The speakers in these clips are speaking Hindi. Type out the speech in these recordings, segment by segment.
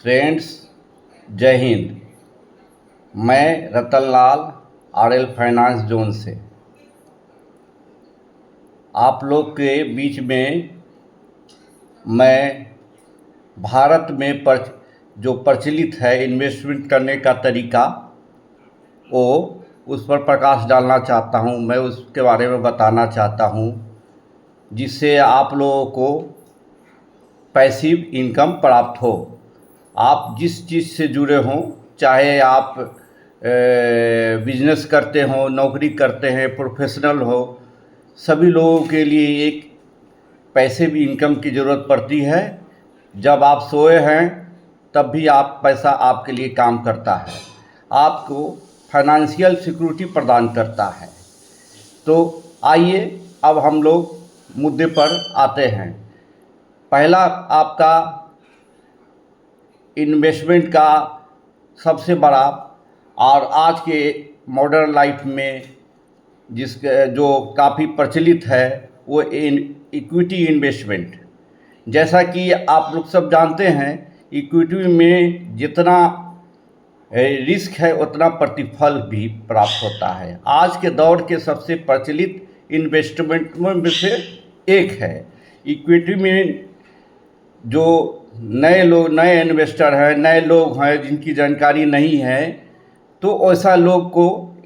फ्रेंड्स, जय हिंद। मैं रतनलाल आरएल फाइनेंस जोन से आप लोग के बीच में मैं भारत में जो प्रचलित है इन्वेस्टमेंट करने का तरीका वो उस पर प्रकाश डालना चाहता हूँ। मैं उसके बारे में बताना चाहता हूँ जिससे आप लोगों को पैसिव इनकम प्राप्त हो। आप जिस चीज़ से जुड़े हों, चाहे आप बिजनेस करते हो, नौकरी करते हैं, प्रोफेशनल हो, सभी लोगों के लिए एक पैसिव इनकम की ज़रूरत पड़ती है। जब आप सोए हैं तब भी पैसा आपके लिए काम करता है, आपको फाइनेंशियल सिक्योरिटी प्रदान करता है। तो आइए अब हम लोग मुद्दे पर आते हैं। पहला, आपका इन्वेस्टमेंट का सबसे बड़ा और आज के मॉडर्न लाइफ में जो काफ़ी प्रचलित है वो इक्विटी इन्वेस्टमेंट। जैसा कि आप लोग सब जानते हैं, इक्विटी में जितना रिस्क है उतना प्रतिफल भी प्राप्त होता है। आज के दौर के सबसे प्रचलित इन्वेस्टमेंट में से एक है इक्विटी में। जो नए इन्वेस्टर हैं, नए लोग हैं जिनकी जानकारी नहीं है, तो ऐसा लोग को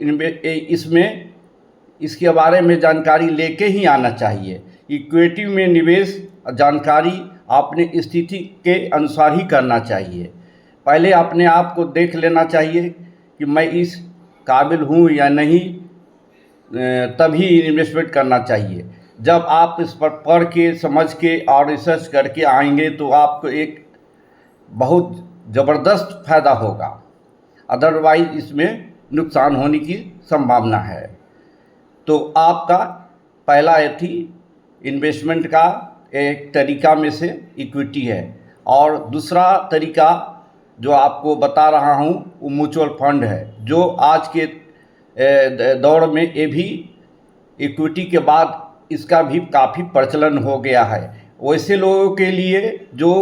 इसके बारे में जानकारी लेके ही आना चाहिए। इक्विटी में निवेश जानकारी अपनी स्थिति के अनुसार ही करना चाहिए। पहले अपने आप को देख लेना चाहिए कि मैं इस काबिल हूँ या नहीं, तभी इन्वेस्टमेंट करना चाहिए। जब आप इस पर पढ़ के, समझ के और रिसर्च करके आएंगे तो आपको एक बहुत ज़बरदस्त फ़ायदा होगा, अदरवाइज इसमें नुकसान होने की संभावना है। तो आपका पहला इन्वेस्टमेंट का एक तरीका में से इक्विटी है। और दूसरा तरीका जो आपको बता रहा हूँ वो म्यूचुअल फंड है, जो आज के दौर में ये भी इक्विटी के बाद इसका भी काफ़ी प्रचलन हो गया है। वैसे लोगों के लिए जो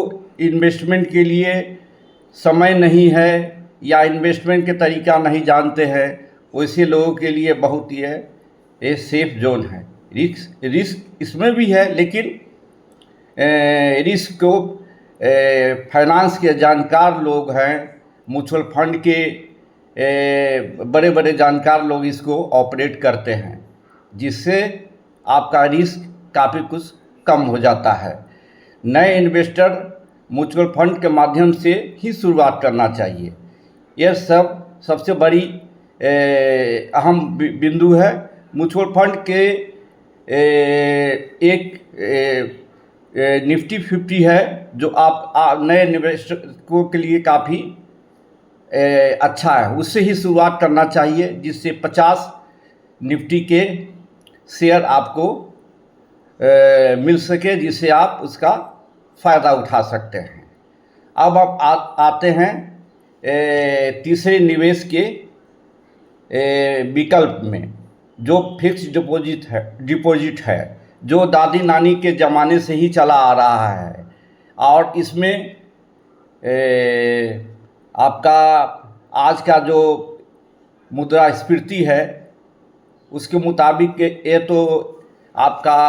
इन्वेस्टमेंट के लिए समय नहीं है या इन्वेस्टमेंट के तरीका नहीं जानते हैं, वैसे लोगों के लिए बहुत ही ये सेफ जोन है। रिस्क इसमें भी है, लेकिन रिस्क को फाइनेंस के जानकार लोग हैं, म्यूचुअल फंड के बड़े बड़े जानकार लोग इसको ऑपरेट करते हैं, जिससे आपका रिस्क काफ़ी कुछ कम हो जाता है। नए इन्वेस्टर म्यूचुअल फंड के माध्यम से ही शुरुआत करना चाहिए। यह सबसे बड़ी अहम बिंदु है। म्यूचुअल फंड के एक निफ्टी 50 है जो आप नए निवेशकों के लिए काफ़ी अच्छा है, उससे ही शुरुआत करना चाहिए, जिससे 50 निफ्टी के शेयर आपको मिल सके, जिससे आप उसका फ़ायदा उठा सकते हैं। अब आप आते हैं तीसरे निवेश के विकल्प में, जो फिक्स डिपॉजिट है, जो दादी नानी के ज़माने से ही चला आ रहा है। और इसमें आपका आज का जो मुद्रास्फीति है उसके मुताबिक ये तो आपका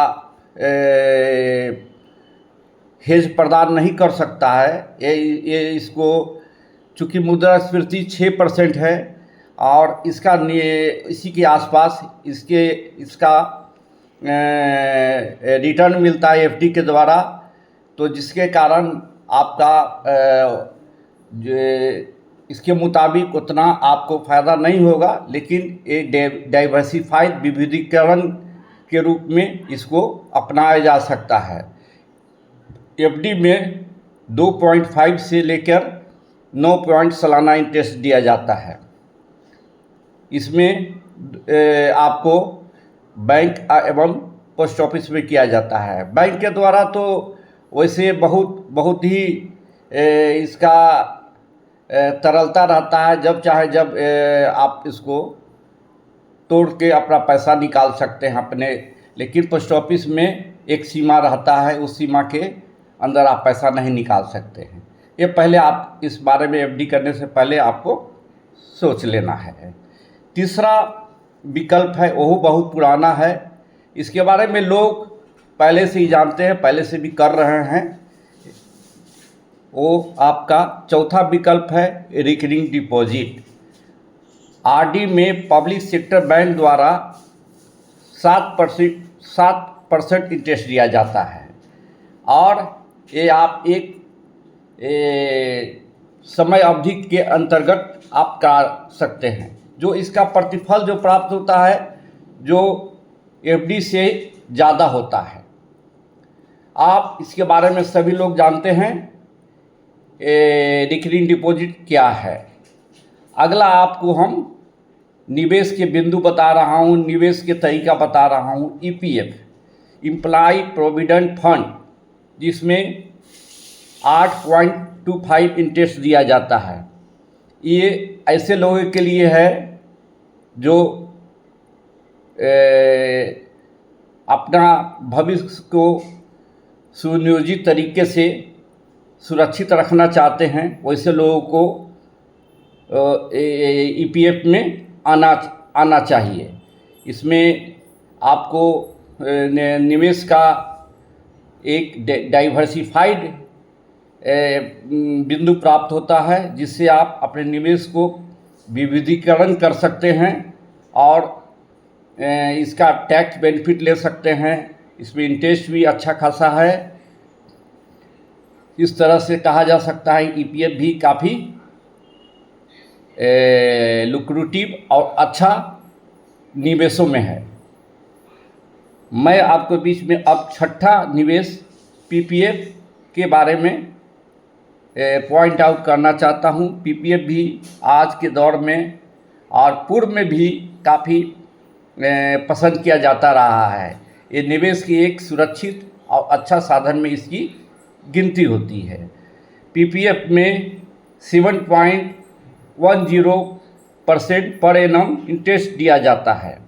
हेज प्रदान नहीं कर सकता है। ये इसको, चूँकि मुद्रास्फीति 6% है और इसी के आसपास इसका रिटर्न मिलता है एफडी के द्वारा, तो जिसके कारण आपका इसके मुताबिक उतना आपको फ़ायदा नहीं होगा, लेकिन एक डाइवर्सिफाइड विविधीकरण के रूप में इसको अपनाया जा सकता है। एफडी में 2.5 से लेकर 9 सालाना इंटरेस्ट दिया जाता है। इसमें आपको बैंक एवं पोस्ट ऑफिस में किया जाता है। बैंक के द्वारा तो वैसे बहुत ही इसका तरलता रहता है, जब चाहे जब आप इसको तोड़ के अपना पैसा निकाल सकते हैं अपने। लेकिन पोस्ट ऑफिस में एक सीमा रहता है, उस सीमा के अंदर आप पैसा नहीं निकाल सकते हैं। ये पहले आप इस बारे में एफडी करने से पहले आपको सोच लेना है। तीसरा विकल्प है, वो बहुत पुराना है, इसके बारे में लोग पहले से ही जानते हैं, पहले से भी कर रहे हैं। वो आपका चौथा विकल्प है रिकरिंग डिपॉजिट। आरडी में पब्लिक सेक्टर बैंक द्वारा 7% इंटरेस्ट दिया जाता है और ये आप एक समय अवधि के अंतर्गत आप करा सकते हैं। जो इसका प्रतिफल जो प्राप्त होता है जो एफडी से ज़्यादा होता है। आप इसके बारे में सभी लोग जानते हैं रिकरिंग डिपॉजिट क्या है। अगला आपको हम निवेश के बिंदु बता रहा हूँ, निवेश के तरीका बता रहा हूँ। ईपीएफ, एम्प्लॉय प्रोविडेंट फंड, जिसमें 8.25 इंटरेस्ट दिया जाता है। ये ऐसे लोगों के लिए है जो अपना भविष्य को सुनियोजित तरीके से सुरक्षित रखना चाहते हैं, वैसे लोगों को ईपीएफ में आना चाहिए। इसमें आपको निवेश का एक डाइवर्सिफाइड बिंदु प्राप्त होता है, जिससे आप अपने निवेश को विविधीकरण कर सकते हैं और इसका टैक्स बेनिफिट ले सकते हैं। इसमें इंटरेस्ट भी अच्छा खासा है। इस तरह से कहा जा सकता है ईपीएफ भी काफ़ी लुक्रेटिव और अच्छा निवेशों में है। मैं आपके बीच में अब छठा निवेश पीपीएफ के बारे में पॉइंट आउट करना चाहता हूँ। पीपीएफ भी आज के दौर में और पूर्व में भी काफ़ी पसंद किया जाता रहा है। ये निवेश की एक सुरक्षित और अच्छा साधन में इसकी गिनती होती है। पीपीएफ में 7.10% पर एनम इंटरेस्ट दिया जाता है।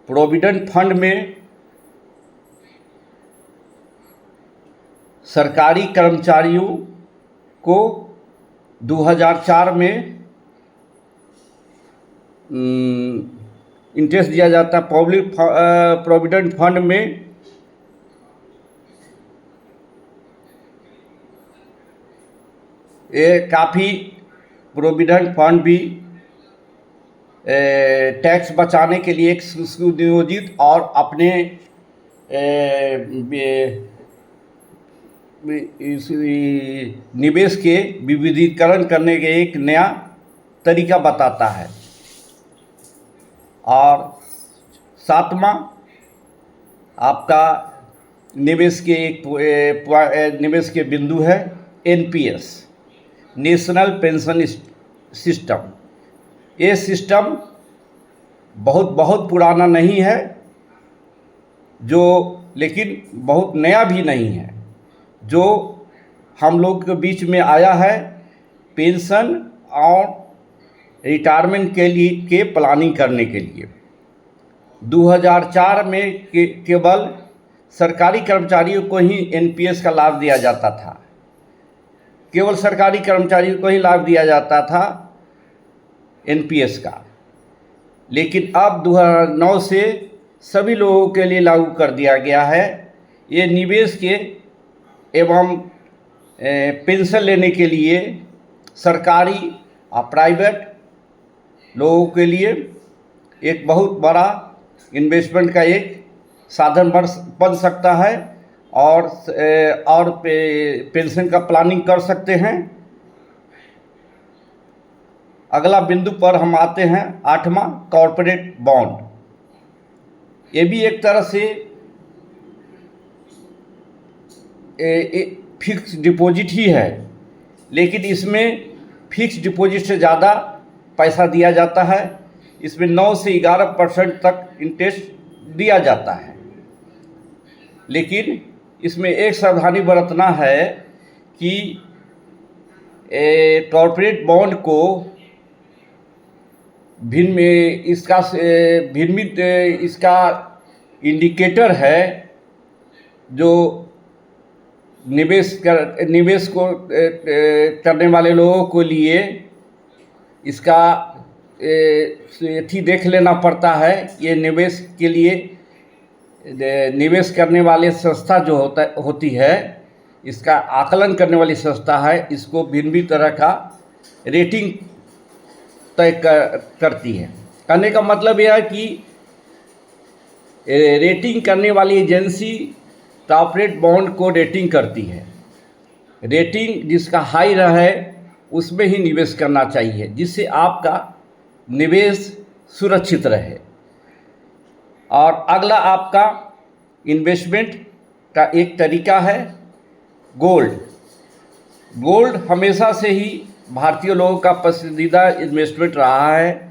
प्रोविडेंट फंड में सरकारी कर्मचारियों को 2004 में इंटरेस्ट दिया जाता है। पब्लिक प्रोविडेंट फंड में ये काफ़ी प्रोविडेंट फंड भी टैक्स बचाने के लिए एक सुनियोजित और अपने निवेश के विविधीकरण करने के एक नया तरीका बताता है। और सातवां आपका निवेश के बिंदु है एनपीएस, नेशनल पेंशन सिस्टम। ये सिस्टम बहुत पुराना नहीं है, लेकिन बहुत नया भी नहीं है, जो हम लोग के बीच में आया है पेंशन और रिटायरमेंट के प्लानिंग करने के लिए। 2004 में केवल सरकारी कर्मचारियों को ही एनपीएस का लाभ दिया जाता था। केवल सरकारी कर्मचारियों को ही लाभ दिया जाता था एनपीएस का, लेकिन अब 2009 से सभी लोगों के लिए लागू कर दिया गया है। ये निवेश के एवं पेंशन लेने के लिए सरकारी और प्राइवेट लोगों के लिए एक बहुत बड़ा इन्वेस्टमेंट का एक साधन बन सकता है और पेंशन का प्लानिंग कर सकते हैं। अगला बिंदु पर हम आते हैं, आठवां कॉर्पोरेट बॉन्ड। ये भी एक तरह से फिक्स डिपॉजिट ही है, लेकिन इसमें फिक्स डिपॉजिट से ज़्यादा पैसा दिया जाता है। इसमें 9 से 11% तक इंटरेस्ट दिया जाता है, लेकिन इसमें एक सावधानी बरतना है कि कॉर्पोरेट बॉन्ड को इसका इंडिकेटर है जो निवेश को करने वाले लोगों को लिए इसका थी देख लेना पड़ता है। ये निवेश के लिए निवेश करने वाले संस्था जो होती है, इसका आकलन करने वाली संस्था है, इसको भिन्न भिन्न तरह का रेटिंग तय करती है। कहने का मतलब यह है कि रेटिंग करने वाली एजेंसी कॉर्पोरेट बॉन्ड को रेटिंग करती है। रेटिंग जिसका हाई रहे उसमें ही निवेश करना चाहिए, जिससे आपका निवेश सुरक्षित रहे। और अगला आपका इन्वेस्टमेंट का एक तरीका है गोल्ड। गोल्ड हमेशा से ही भारतीय लोगों का पसंदीदा इन्वेस्टमेंट रहा है,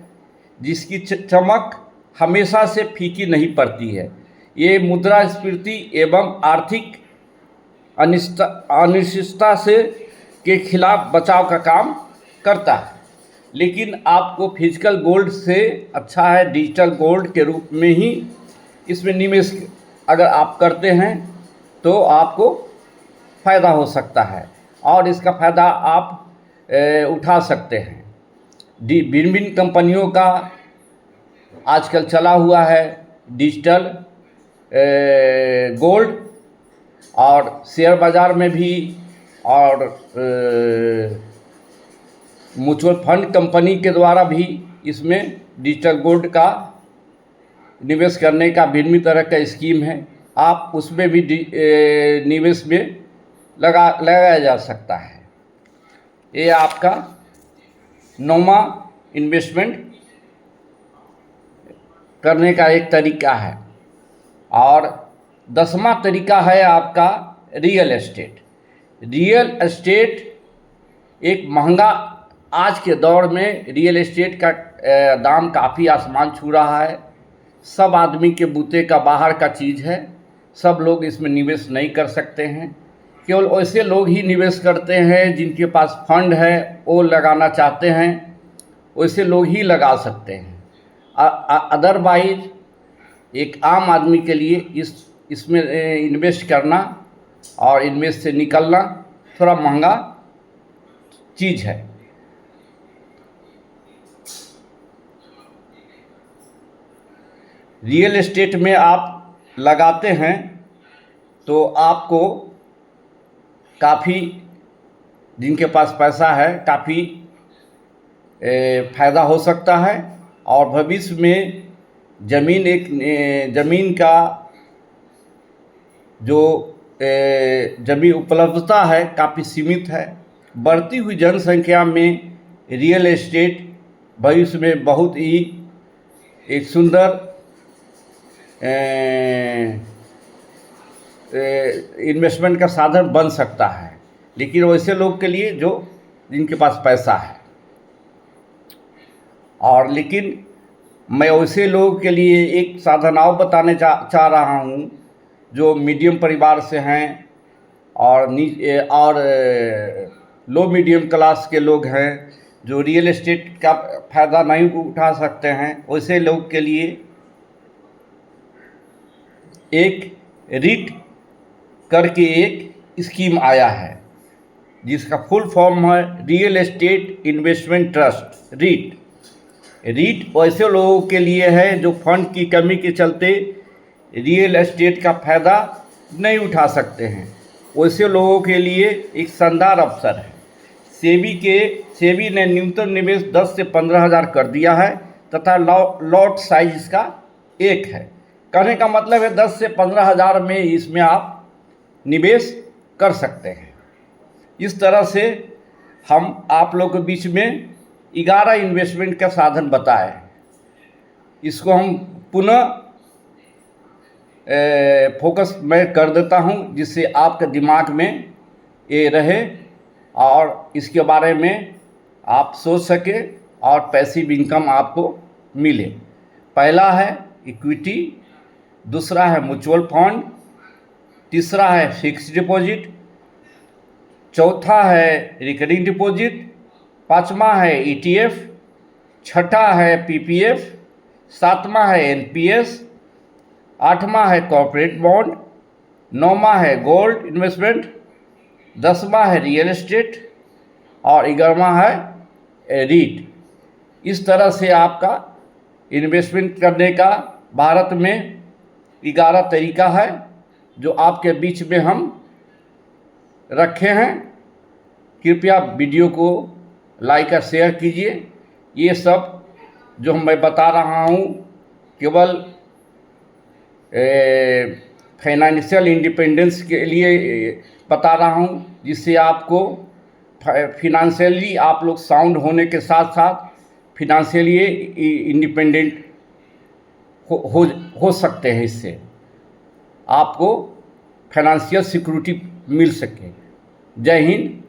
जिसकी चमक हमेशा से फीकी नहीं पड़ती है। ये मुद्रास्फीति एवं आर्थिक अनिश्चितता से के खिलाफ बचाव का काम करता है। लेकिन आपको फिजिकल गोल्ड से अच्छा है डिजिटल गोल्ड के रूप में ही इसमें निवेश अगर आप करते हैं तो आपको फ़ायदा हो सकता है और इसका फ़ायदा आप उठा सकते हैं। भिन्न भिन्न कंपनियों का आजकल चला हुआ है डिजिटल गोल्ड, और शेयर बाज़ार में भी और म्यूचुअल फंड कंपनी के द्वारा भी इसमें डिजिटल गोल्ड का निवेश करने का भिन्न तरह का स्कीम है। आप उसमें भी निवेश में लगाया जा सकता है। ये आपका 9वां इन्वेस्टमेंट करने का एक तरीका है। और 10वां तरीका है आपका रियल एस्टेट। रियल एस्टेट एक महंगा, आज के दौर में रियल एस्टेट का दाम काफ़ी आसमान छू रहा है। सब आदमी के बूते का बाहर का चीज़ है, सब लोग इसमें निवेश नहीं कर सकते हैं। केवल ऐसे लोग ही निवेश करते हैं जिनके पास फंड है, वो लगाना चाहते हैं, वैसे लोग ही लगा सकते हैं। अदरवाइज एक आम आदमी के लिए इसमें इन्वेस्ट करना और इन्वेस्ट से निकलना थोड़ा महंगा चीज़ है। रियल एस्टेट में आप लगाते हैं तो आपको काफ़ी, जिनके पास पैसा है, काफ़ी फ़ायदा हो सकता है। और भविष्य में ज़मीन का जो ज़मीन उपलब्धता है काफ़ी सीमित है। बढ़ती हुई जनसंख्या में रियल एस्टेट भविष्य में बहुत ही एक सुंदर इन्वेस्टमेंट का साधन बन सकता है, लेकिन वैसे लोग के लिए जो जिनके पास पैसा है। और लेकिन मैं वैसे लोगों के लिए एक साधन और बताने चाह रहा हूँ जो मीडियम परिवार से हैं और लो मीडियम क्लास के लोग हैं, जो रियल एस्टेट का फ़ायदा नहीं उठा सकते हैं। वैसे लोग के लिए एक रिट करके एक स्कीम आया है, जिसका फुल फॉर्म है real estate investment trust, REIT. REIT वैसे लोगों के लिए है जो फंड की कमी के चलते रियल एस्टेट का फ़ायदा नहीं उठा सकते हैं। वैसे लोगों के लिए एक शानदार अवसर है। सेबी ने न्यूनतम निवेश 10 से 15 हज़ार कर दिया है तथा लॉट साइज इसका 1 है। कहने का मतलब है 10 से 15 हज़ार में इसमें आप निवेश कर सकते हैं। इस तरह से हम आप लोग के बीच में 11 इन्वेस्टमेंट का साधन बताए। इसको हम पुनः फोकस मैं कर देता हूं, जिससे आपके दिमाग में ये रहे और इसके बारे में आप सोच सके और पैसिव इनकम आपको मिले। पहला है इक्विटी, दूसरा है म्यूचुअल फंड, तीसरा है फिक्स्ड डिपॉजिट, चौथा है रिकरिंग डिपॉजिट, पाँचवा है ETF, छठा है PPF, सातवां है NPS, आठवां है कॉर्पोरेट बॉन्ड, नौवां है गोल्ड इन्वेस्टमेंट 10वां है रियल एस्टेट और 11वां है रीट। इस तरह से आपका इन्वेस्टमेंट करने का भारत में 11 तरीका है जो आपके बीच में हम रखे हैं। कृपया वीडियो को लाइक और शेयर कीजिए। ये सब जो मैं बता रहा हूँ केवल फाइनेंशियल इंडिपेंडेंस के लिए बता रहा हूँ, जिससे आपको फिनंशियली आप लोग साउंड होने के साथ साथ फिनंशियली इंडिपेंडेंट हो सकते हैं। इससे आपको फाइनेंशियल सिक्योरिटी मिल सके। जय हिंद,